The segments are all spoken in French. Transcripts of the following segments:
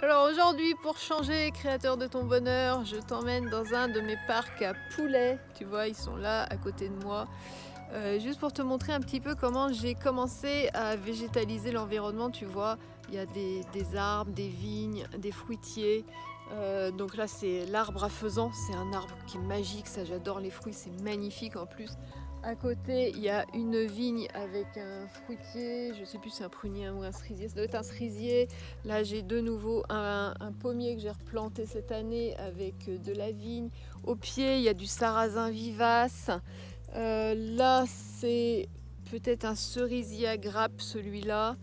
Alors aujourd'hui, pour changer, créateur de ton bonheur, je t'emmène dans un de mes parcs à poulets. Tu vois, ils sont là à côté de moi. Juste pour te montrer un petit peu comment j'ai commencé à végétaliser l'environnement. Tu vois, il y a des arbres, des vignes, des fruitiers. Donc là, c'est l'arbre à faisan. C'est un arbre qui est magique. Ça, j'adore les fruits. C'est magnifique en plus. À côté, il y a une vigne avec un fruitier, je sais plus si c'est un prunier ou un cerisier, ça doit être un cerisier. Là, j'ai de nouveau un pommier que j'ai replanté cette année avec de la vigne. Au pied, il y a du sarrasin vivace. Là, c'est peut-être un cerisier à grappes, celui-là.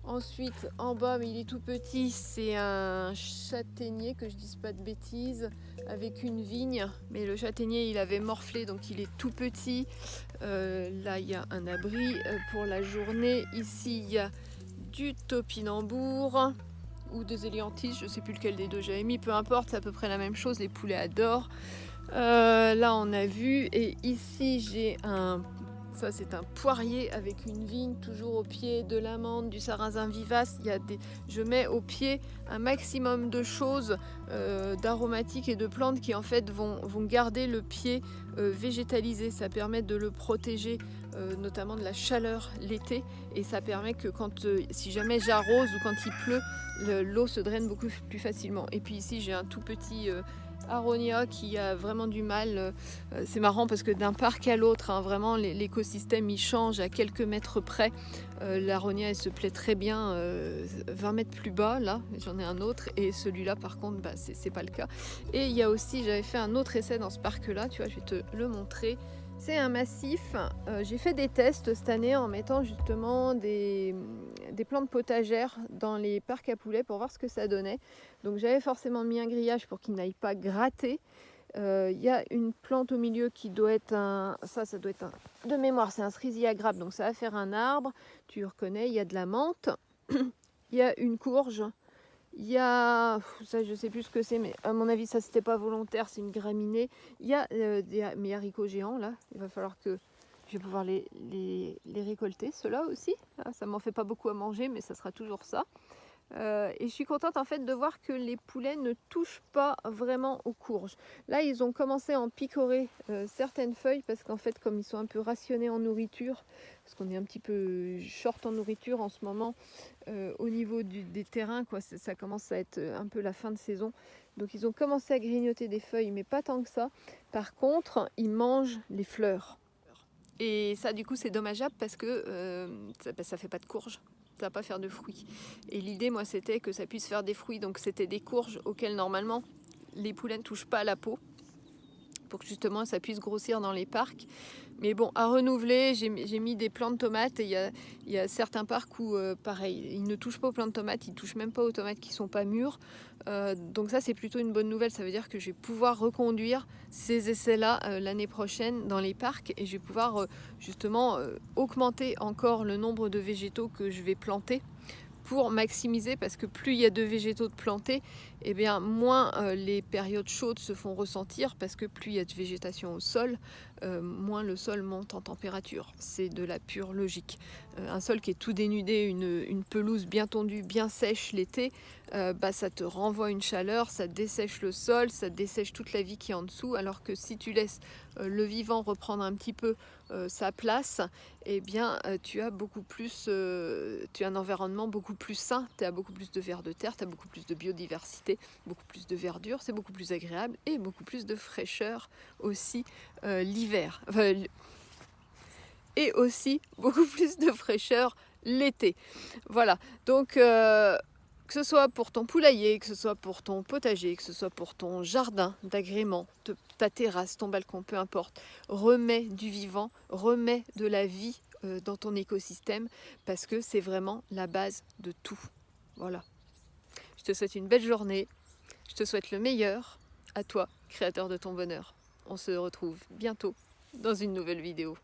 Ensuite, en bas, mais il est tout petit, c'est un châtaignier, que je dise pas de bêtises, avec une vigne. Mais le châtaignier, il avait morflé, donc il est tout petit. Là, il y a un abri pour la journée. Ici, il y a du topinambour ou des éliantis, je sais plus lequel des deux j'avais mis, peu importe, c'est à peu près la même chose, les poulets adorent. Là, on a vu, et ici, j'ai ça c'est un poirier avec une vigne, toujours au pied, de l'amande, du sarrasin vivace. Je mets au pied un maximum de choses, d'aromatiques et de plantes qui en fait vont garder le pied végétalisé. Ça permet de le protéger, notamment de la chaleur l'été, et ça permet que si jamais j'arrose ou quand il pleut, l'eau se draine beaucoup plus facilement. Et puis ici j'ai un tout petit aronia qui a vraiment du mal. C'est marrant parce que d'un parc à l'autre, hein, vraiment l'écosystème il change à quelques mètres près. L'aronia elle se plaît très bien 20 mètres plus bas, là j'en ai un autre, et celui-là par contre c'est pas le cas. Et il y a aussi, j'avais fait un autre essai dans ce parc là, tu vois, je vais te le montrer. C'est un massif. J'ai fait des tests cette année en mettant justement des plantes potagères dans les parcs à poulets pour voir ce que ça donnait. Donc j'avais forcément mis un grillage pour qu'il n'aille pas gratter. Il y a une plante au milieu qui doit être ça doit être de mémoire, c'est un cerisier à grappes, donc ça va faire un arbre. Tu reconnais, il y a de la menthe, il y a une courge, il y a, ça je sais plus ce que c'est, mais à mon avis ça c'était pas volontaire, c'est une graminée. Il y a mes haricots géants là, il va falloir que je vais pouvoir les récolter, ceux-là aussi. Ah, ça m'en fait pas beaucoup à manger, mais ça sera toujours ça. Et je suis contente en fait de voir que les poulets ne touchent pas vraiment aux courges. Là, ils ont commencé à en picorer certaines feuilles parce qu'en fait, comme ils sont un peu rationnés en nourriture, parce qu'on est un petit peu short en nourriture en ce moment, au niveau des terrains, quoi, ça commence à être un peu la fin de saison. Donc ils ont commencé à grignoter des feuilles, mais pas tant que ça. Par contre, ils mangent les fleurs. Et ça, du coup, c'est dommageable parce que ça fait pas de courges. Ça va pas faire de fruits. Et l'idée, moi, c'était que ça puisse faire des fruits. Donc, c'était des courges auxquelles, normalement, les poulets ne touchent pas à la peau, pour que justement ça puisse grossir dans les parcs. Mais bon, à renouveler, j'ai mis des plants de tomates, et il y a certains parcs où, pareil, ils ne touchent pas aux plants de tomates, ils touchent même pas aux tomates qui sont pas mûres. Donc ça, c'est plutôt une bonne nouvelle. Ça veut dire que je vais pouvoir reconduire ces essais-là l'année prochaine dans les parcs, et je vais pouvoir justement augmenter encore le nombre de végétaux que je vais planter pour maximiser, parce que plus il y a de végétaux de plantés, et bien moins les périodes chaudes se font ressentir, parce que plus il y a de végétation au sol, moins le sol monte en température. C'est de la pure logique. Un sol qui est tout dénudé, une pelouse bien tondue, bien sèche l'été, ça te renvoie une chaleur, ça dessèche le sol, ça dessèche toute la vie qui est en dessous, alors que si tu laisses le vivant reprendre un petit peu sa place, eh bien tu as beaucoup plus, tu as un environnement beaucoup plus sain, tu as beaucoup plus de vers de terre, tu as beaucoup plus de biodiversité, beaucoup plus de verdure, c'est beaucoup plus agréable, et beaucoup plus de fraîcheur aussi l'hiver. Et aussi beaucoup plus de fraîcheur l'été. Voilà, donc que ce soit pour ton poulailler, que ce soit pour ton potager, que ce soit pour ton jardin d'agrément, ta terrasse, ton balcon, peu importe, remets du vivant, remets de la vie dans ton écosystème, parce que c'est vraiment la base de tout. Voilà. Je te souhaite une belle journée, je te souhaite le meilleur, à toi, créateur de ton bonheur. On se retrouve bientôt dans une nouvelle vidéo.